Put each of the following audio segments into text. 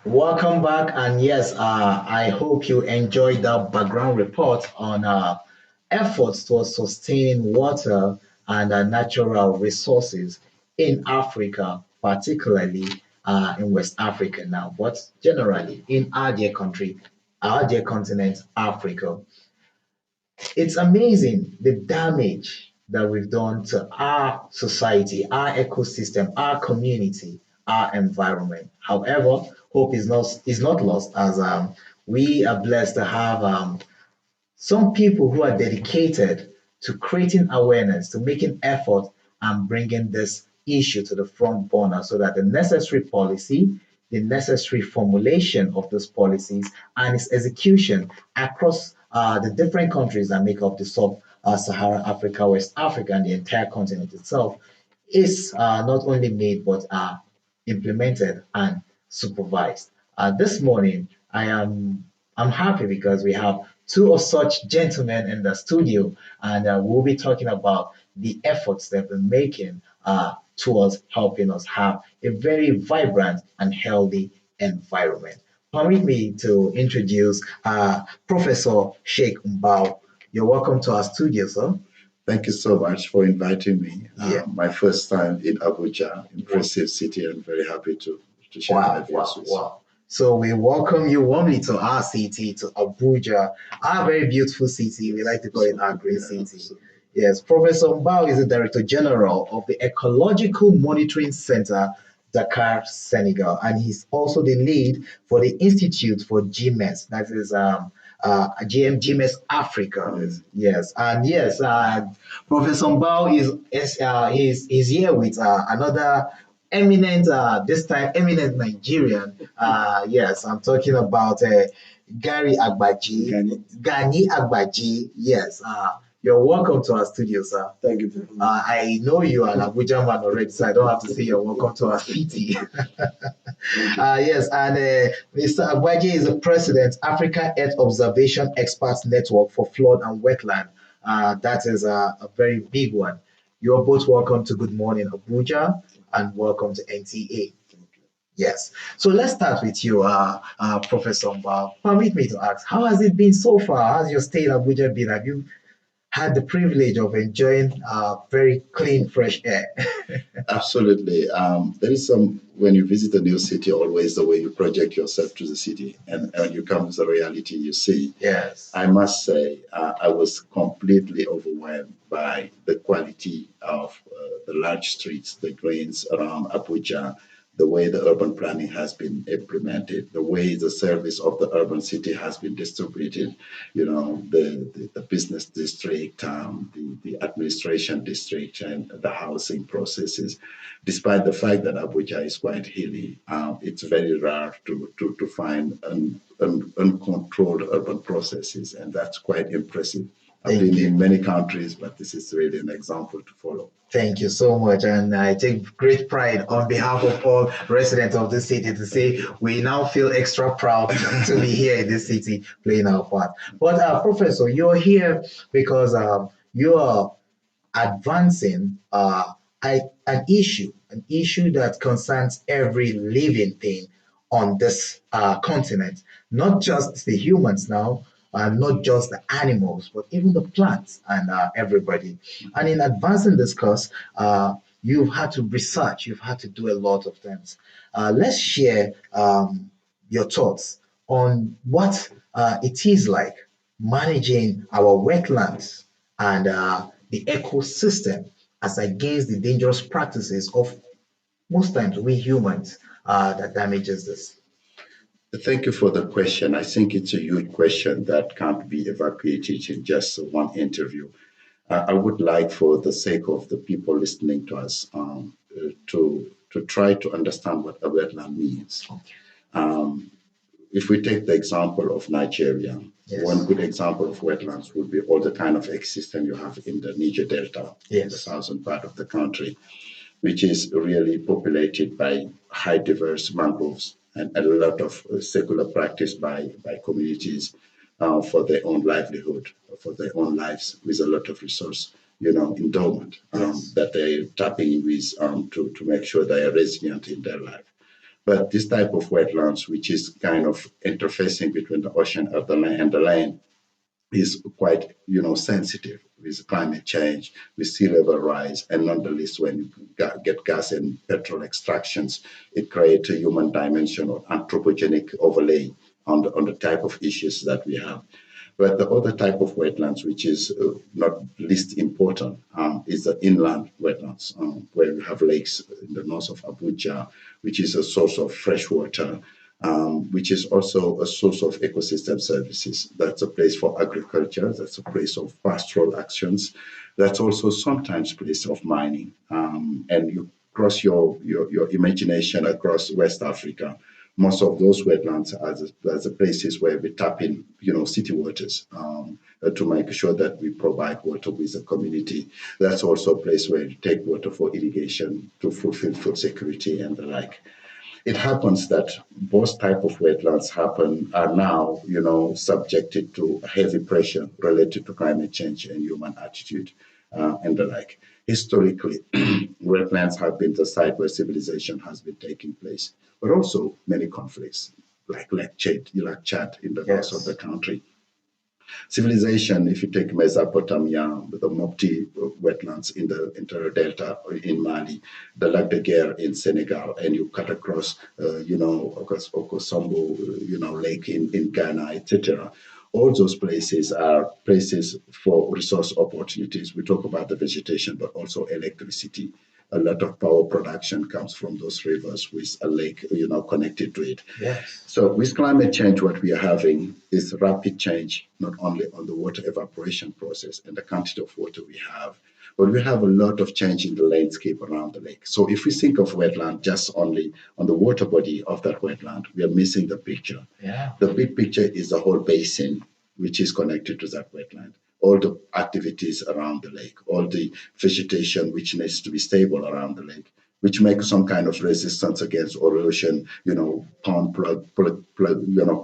Welcome back, and yes, I hope you enjoyed the background report on efforts towards sustaining water and natural resources in Africa, particularly in West Africa now, but generally in our dear country, our dear continent, Africa. It's amazing the damage that we've done to our society, our ecosystem, our community, our environment. However, hope is not lost as we are blessed to have some people who are dedicated to creating awareness, to making effort and bringing this issue to the front burner so that the necessary policy, the necessary formulation of those policies, and its execution across the different countries that make up the sub-Saharan Africa, West Africa, and the entire continent itself is not only made but implemented and supervised. This morning, I'm happy because we have two of such gentlemen in the studio, and we'll be talking about the efforts they've been making towards helping us have a very vibrant and healthy environment. Permit me to introduce Professor Sheikh Mbao. You're welcome to our studio, sir. Thank you so much for inviting me. Yeah. My first time in Abuja, impressive city, and very happy to share my Wow, views wow, with you. wow. So we welcome you warmly to our city, to Abuja, our very beautiful city. We like to call it our great Yeah, city. absolutely. Yes, Professor Mbao is the Director General of the Ecological Monitoring Center, Dakar, Senegal, and he's also the lead for the Institute for GMES, that is GMS Africa. Yes. Yes, and yes, Professor Mbao is here with another eminent, this time eminent Nigerian. Yes, I'm talking about Gary Agbaji, Gani Agbaji. Yes, you're welcome to our studio, sir. Thank you very much. I know you are an Abuja man already, so I don't have to say you're welcome to our city. Yes, and Mr. Agbaje is the president, Africa Earth Observation Experts Network for Flood and Wetland. That is a very big one. You're both welcome to Good Morning Abuja and welcome to NTA. Yes. So let's start with you, Professor Mbao. Permit me to ask, how has it been so far? How's your stay in Abuja been? Have you had the privilege of enjoying very clean, fresh air? Absolutely. There is some, when you visit a new city, always the way you project yourself to the city and when you come to the reality you see. Yes. I must say, I was completely overwhelmed by the quality of the large streets, the greens around Abuja, the way the urban planning has been implemented, the way the service of the urban city has been distributed, the business district, the administration district, and the housing processes. Despite the fact that Abuja is quite hilly, it's very rare to find uncontrolled urban processes, and that's quite impressive. I've Thank been you. in many countries, but this is really an example to follow. Thank you so much. And I take great pride on behalf of all residents of this city to say we now feel extra proud to be here in this city playing our part. But, Professor, you're here because you are advancing an issue that concerns every living thing on this continent, not just the humans now, not just the animals, but even the plants and everybody. And in advancing this course, you've had to research, you've had to do a lot of things. Let's share your thoughts on what it is like managing our wetlands and the ecosystem as against the dangerous practices of most times we humans that damages this. Thank you for the question. I think it's a huge question that can't be evacuated in just one interview. I would like, for the sake of the people listening to us, to try to understand what a wetland means. Um, if we take the example of Nigeria, Yes. one good example of wetlands would be all the kind of ecosystem you have in the Niger Delta, in the Yes. southern part of the country, which is really populated by high diverse mangroves and a lot of secular practice by communities for their own livelihood, for their own lives, with a lot of resource, endowment Yes. that they're tapping with to make sure they are resilient in their life. But this type of wetlands, which is kind of interfacing between the ocean and the land, is quite, sensitive with climate change, with sea level rise, and not the least when you get gas and petrol extractions, it creates a human dimension or anthropogenic overlay on the type of issues that we have. But the other type of wetlands, which is not least important, is the inland wetlands, where we have lakes in the north of Abuja, which is a source of fresh water, which is also a source of ecosystem services. That's a place for agriculture. That's a place of pastoral actions. That's also sometimes place of mining. And you cross your imagination across West Africa. Most of those wetlands are the places where we tap in, city waters to make sure that we provide water with the community. That's also a place where you take water for irrigation to fulfill food security and the like. It happens that both type of wetlands are now, subjected to heavy pressure related to climate change and human attitude and the like. Historically, wetlands have been the site where civilization has been taking place, but also many conflicts, like Chad in the north of the Yes. country. Civilization, if you take Mesopotamia, the Mopti wetlands in the interior delta in Mali, the Lac de Guerre in Senegal, and you cut across, Okosombo, lake in Ghana, etc. All those places are places for resource opportunities. We talk about the vegetation, but also electricity. A lot of power production comes from those rivers with a lake, connected to it. Yes. So with climate change, what we are having is rapid change, not only on the water evaporation process and the quantity of water we have, but we have a lot of change in the landscape around the lake. So if we think of wetland just only on the water body of that wetland, we are missing the picture. Yeah. The big picture is the whole basin, which is connected to that wetland. All the activities around the lake, all the vegetation which needs to be stable around the lake, which makes some kind of resistance against erosion, pond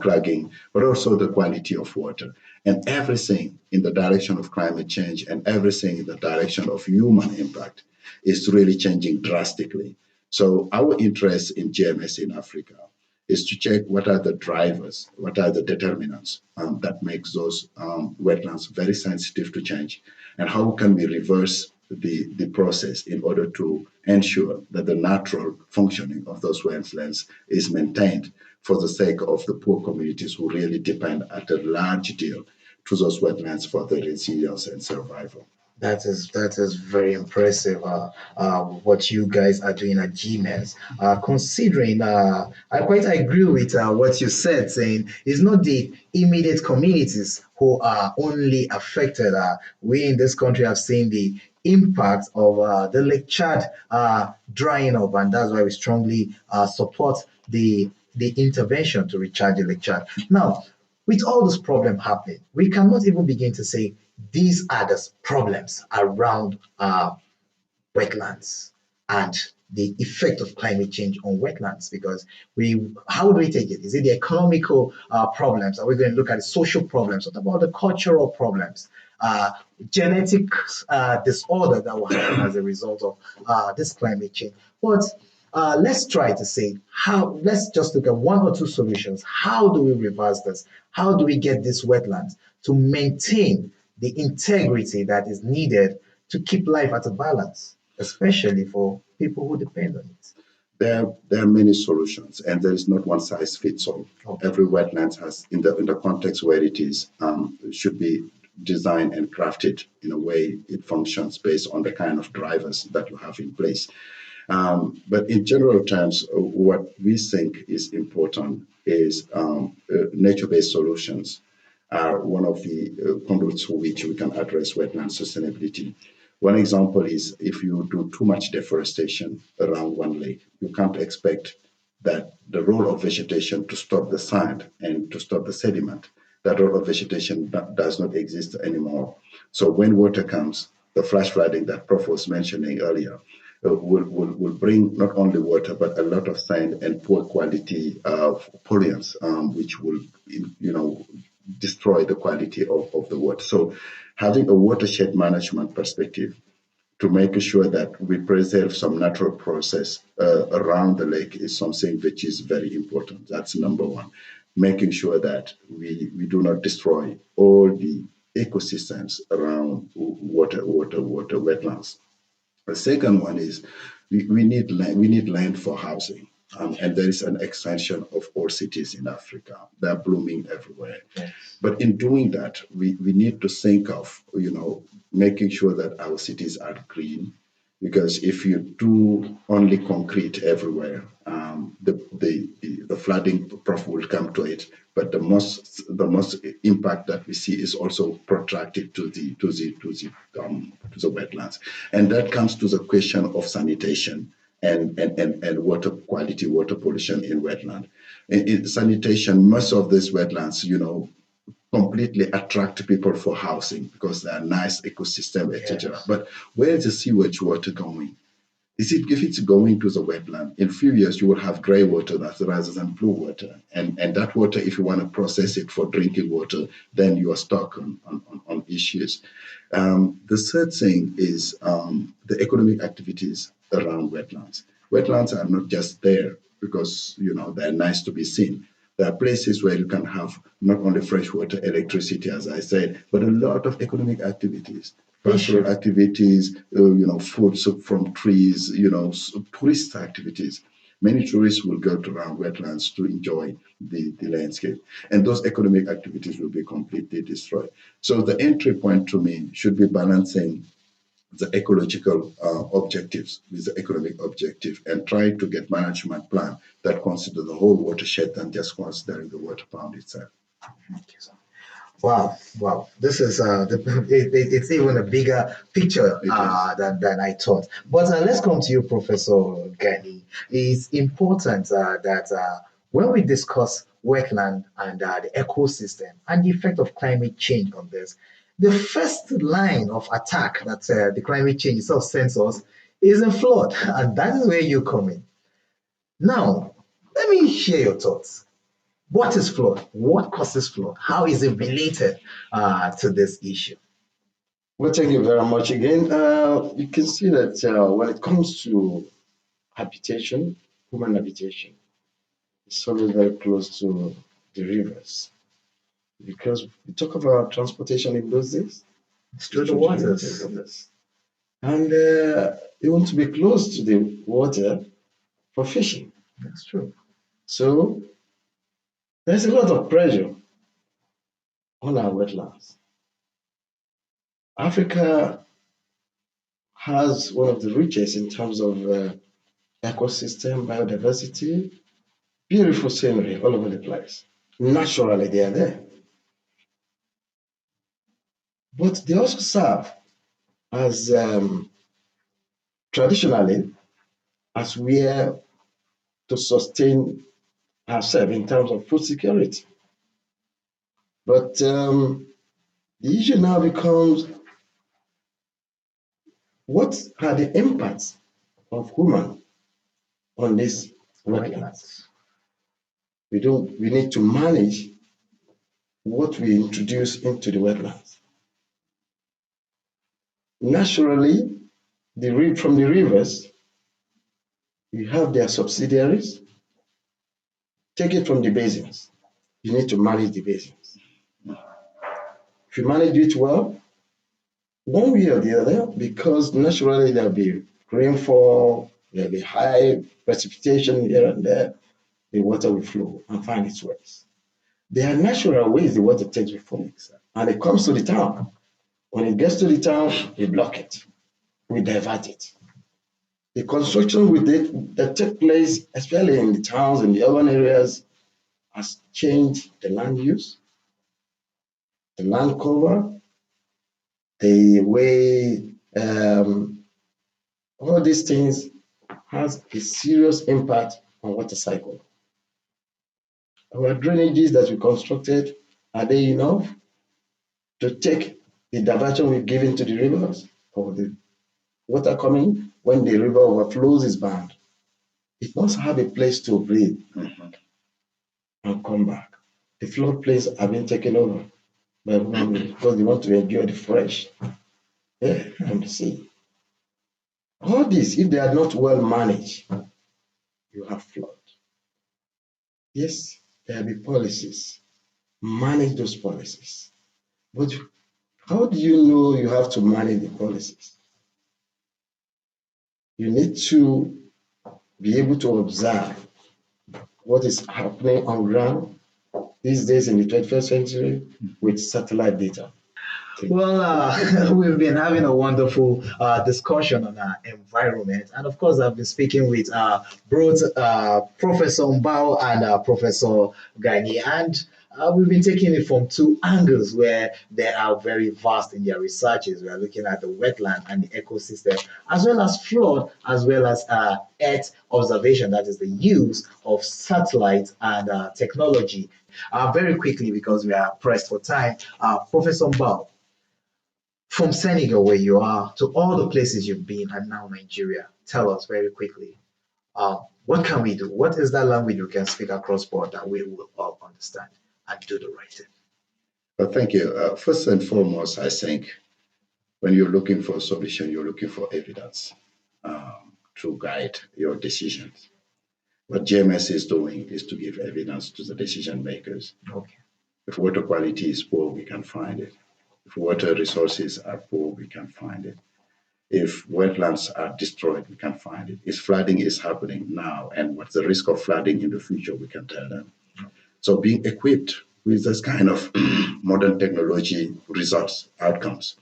clogging, but also the quality of water. And everything in the direction of climate change and everything in the direction of human impact is really changing drastically. So our interest in GMS in Africa is to check what are the drivers, what are the determinants that makes those wetlands very sensitive to change, and how can we reverse the process in order to ensure that the natural functioning of those wetlands is maintained for the sake of the poor communities who really depend at a large deal to those wetlands for their resilience and survival. That is very impressive. What you guys are doing at GMS. Considering, I quite agree with what you said, saying it's not the immediate communities who are only affected. We in this country have seen the impact of the Lake Chad drying up, and that's why we strongly support the intervention to recharge the Lake Chad. Now, with all this problem happening, we cannot even begin to say these are the problems around wetlands and the effect of climate change on wetlands because how do we take it? Is it the economical problems? Are we going to look at the social problems? What about the cultural problems? Uh, Genetic disorder that will happen as a result of this climate change. But let's try to say how, let's just look at one or two solutions. How do we reverse this? How do we get these wetlands to maintain the integrity that is needed to keep life at a balance, especially for people who depend on it? There are many solutions, and there is not one size fits all. Okay. Every wetland has, in the context where it is, should be designed and crafted in a way it functions based on the kind of drivers that you have in place. But in general terms, what we think is important is nature-based solutions are one of the conduits through which we can address wetland sustainability. One example is if you do too much deforestation around one lake, you can't expect that the role of vegetation to stop the sand and to stop the sediment, that role of vegetation does not exist anymore. So when water comes, the flash flooding that Prof was mentioning earlier, will bring not only water but a lot of sand and poor quality of pollutants, which will destroy the quality of the water. So having a watershed management perspective to make sure that we preserve some natural process around the lake is something which is very important. That's number one. Making sure that we do not destroy all the ecosystems around water, wetlands. The second one is we need land, we need land for housing. And there is an expansion of all cities in Africa. They're blooming everywhere. Yes. But in doing that, we need to think of, making sure that our cities are green. Because if you do only concrete everywhere, the flooding proof will come to it. But the most impact that we see is also protracted to the wetlands, and that comes to the question of sanitation and water quality, water pollution in wetland. In sanitation, most of these wetlands, completely attract people for housing because they are nice ecosystem, etc. Yes. But where is the sewage water going? If it's going to the wetland, in a few years you will have gray water rather than blue water. And that water, if you want to process it for drinking water, then you are stuck on issues. The third thing is the economic activities around wetlands. Wetlands are not just there because they're nice to be seen. There are places where you can have not only fresh water, electricity, as I said, but a lot of economic activities, pastoral activities, food from trees, tourist activities. Many tourists will go to around wetlands to enjoy the landscape, and those economic activities will be completely destroyed. So the entry point to me should be balancing the ecological objectives with the economic objective and try to get management plan that consider the whole watershed than just considering the water pound itself. Okay, so wow, wow. This is it's even a bigger picture than I thought. But let's come to you, Professor Gani. It's important that when we discuss wetland and the ecosystem and the effect of climate change on this, the first line of attack that the climate change itself sends us is a flood, and that is where you come in. Now, let me hear your thoughts. What is flood? What causes flood? How is it related to this issue? Well, thank you very much again. You can see that when it comes to habitation, human habitation, it's always very close to the rivers because we talk about transportation in those days. It's It's through the through the waters. rivers. And you want to be close to the water for fishing. That's true. So there's a lot of pressure on our wetlands. Africa has one of the richest in terms of ecosystem, biodiversity, beautiful scenery all over the place. Naturally, they are there. But they also serve as traditionally as where to sustain ourselves in terms of food security. But the issue now becomes what are the impacts of human on these wetlands? Wetlands. We need to manage what we introduce into the wetlands. Naturally, from the rivers, you have their subsidiaries. Take it from the basins. You need to manage the basins. If you manage it well, one way or the other, because naturally there'll be rainfall, there'll be high precipitation here and there, the water will flow and find its ways. There are natural ways the water takes before it, and it comes to the town. When it gets to the town, we block it, we divert it. The construction that take place, especially in the towns and the urban areas, has changed the land use, the land cover, the way all these things has a serious impact on water cycle. Our drainages that we constructed, are they enough to take the diversion we've given to the rivers or the water coming when the river overflows is banned? It must have a place to breathe and come back. The floodplains have been taken over by human beings because they want to enjoy the fresh air from the sea. All this, if they are not well managed, you have flood. Yes, there will be policies. Manage those policies. But how do you know you have to manage the policies? You need to be able to observe what is happening on ground these days in the 21st century with satellite data. Well, we've been having a wonderful discussion on our environment. And of course, I've been speaking with both Professor Mbao and Professor Gani. And we've been taking it from two angles where they are very vast in their researches. We are looking at the wetland and the ecosystem, as well as flood, as well as Earth observation, that is the use of satellite and technology. Very quickly, because we are pressed for time, Professor Mbao, from Senegal, where you are, to all the places you've been, and now Nigeria, tell us very quickly, what can we do? What is that language we can speak across board that we will all understand and do the right thing? Well, thank you. First and foremost, I think when you're looking for a solution, you're looking for evidence to guide your decisions. What JMS is doing is to give evidence to the decision makers. Okay. If water quality is poor, we can find it. If water resources are poor, we can find it. If wetlands are destroyed, we can find it. If flooding is happening now and what's the risk of flooding in the future, we can tell them. So being equipped with this kind of modern technology results, outcomes,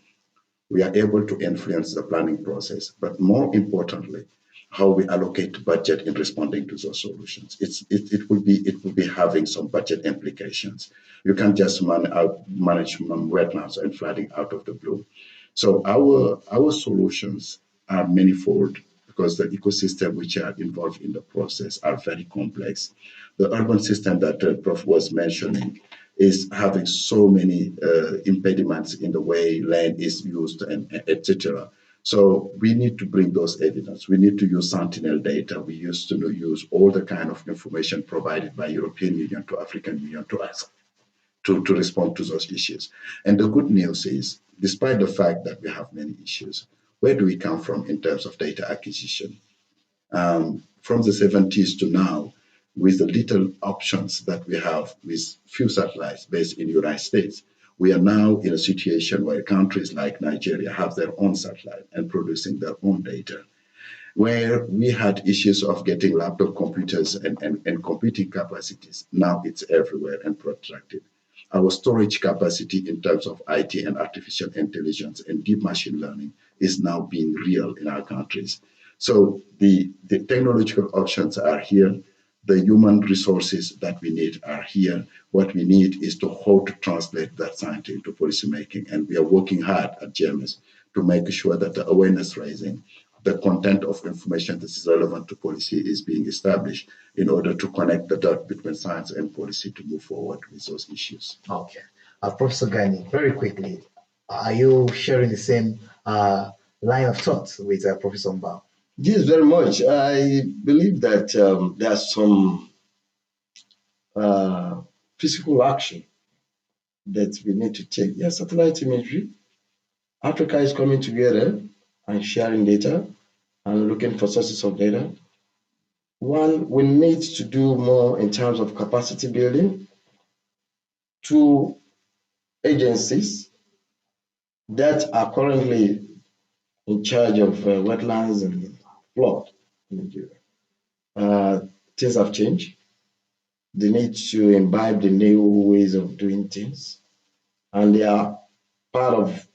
we are able to influence the planning process, but more importantly, how we allocate budget in responding to those solutions. It will be having some budget implications. You can't just manage wetlands and flooding out of the blue. So our solutions are manifold because the ecosystem which are involved in the process are very complex. The urban system that Prof was mentioning is having so many impediments in the way land is used and etc. So we need to bring those evidence. We need to use Sentinel data. We used to use all the kind of information provided by European Union to African Union to us to respond to those issues. And the good news is, despite the fact that we have many issues, where do we come from in terms of data acquisition? From the 70s to now, with the little options that we have with few satellites based in the United States, we are now in a situation where countries like Nigeria have their own satellite and producing their own data. Where we had issues of getting laptop computers and computing capacities, now it's everywhere and protracted. Our storage capacity in terms of IT and artificial intelligence and deep machine learning is now being real in our countries. So the technological options are here. The human resources that we need are here. What we need is to how to translate that science into policy making. And we are working hard at GMS to make sure that the awareness raising, the content of information that is relevant to policy is being established in order to connect the dot between science and policy to move forward with those issues. Okay. Professor Gani, very quickly, are you sharing the same line of thought with Professor Mbao? Yes, very much. I believe that there's some physical action that we need to take. Yes, satellite imagery. Africa is coming together and sharing data and looking for sources of data. One, we need to do more in terms of capacity building. Two, agencies that are currently in charge of wetlands and flood in Nigeria. Things have changed. They need to imbibe the new ways of doing things, and they are part of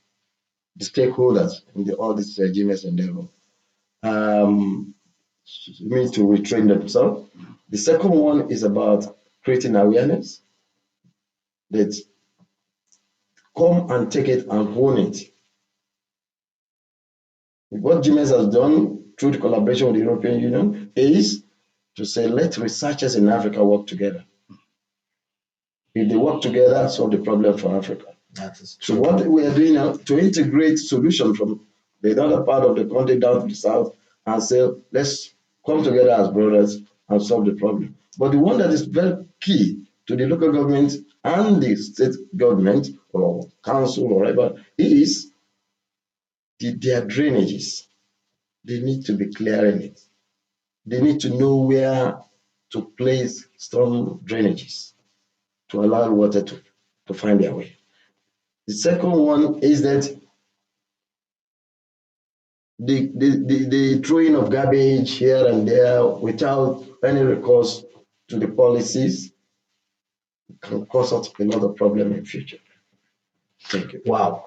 the stakeholders in all this GMS endeavor. Need to retrain themselves. The second one is about creating awareness that come and take it and own it. What GMS has done through the collaboration with the European Union is to say, let researchers in Africa work together. If they work together, solve the problem for Africa. That is So true. what we are doing now to integrate solutions from the other part of the country down to the south and say, let's come together as brothers and solve the problem. But the one that is very key to the local government and the state government or council or whatever is their drainages. They need to be clearing it. They need to know where to place storm drainages to allow water to find their way. The second one is that the throwing of garbage here and there without any recourse to the policies can cause us a lot of problem in future. Thank you. Wow.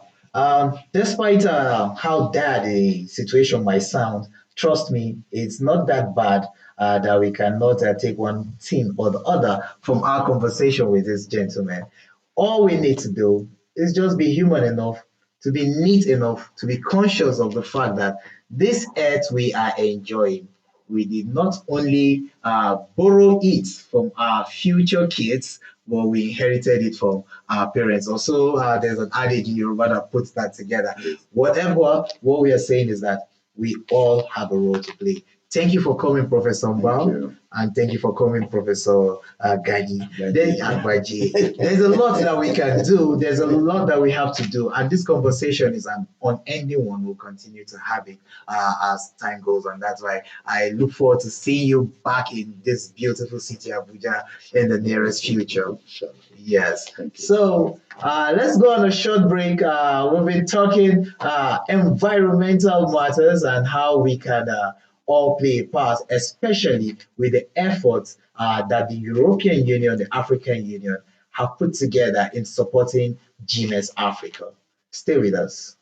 Despite how bad the situation might sound, trust me, it's not that bad that we cannot take one thing or the other from our conversation with this gentleman. All we need to do is just be human enough, to be neat enough, to be conscious of the fact that this earth we are enjoying, we did not only borrow it from our future kids, but we inherited it from our parents. Also, there's an adage in Yoruba that puts that together. Whatever, what we are saying is that we all have a role to play. Thank you for coming, Professor Thank Mbao, you. and thank you for coming, Professor Gani. Then you. Agbaji. There's a lot that we can do. There's a lot that we have to do, and this conversation is an unending one. We'll continue to have it as time goes on. That's why I look forward to seeing you back in this beautiful city, Abuja, in the nearest future. Sure. Yes. Thank you. So let's go on a short break. We've been talking environmental matters and how we can all play a part, especially with the efforts that the European Union, the African Union have put together in supporting GMS Africa. Stay with us.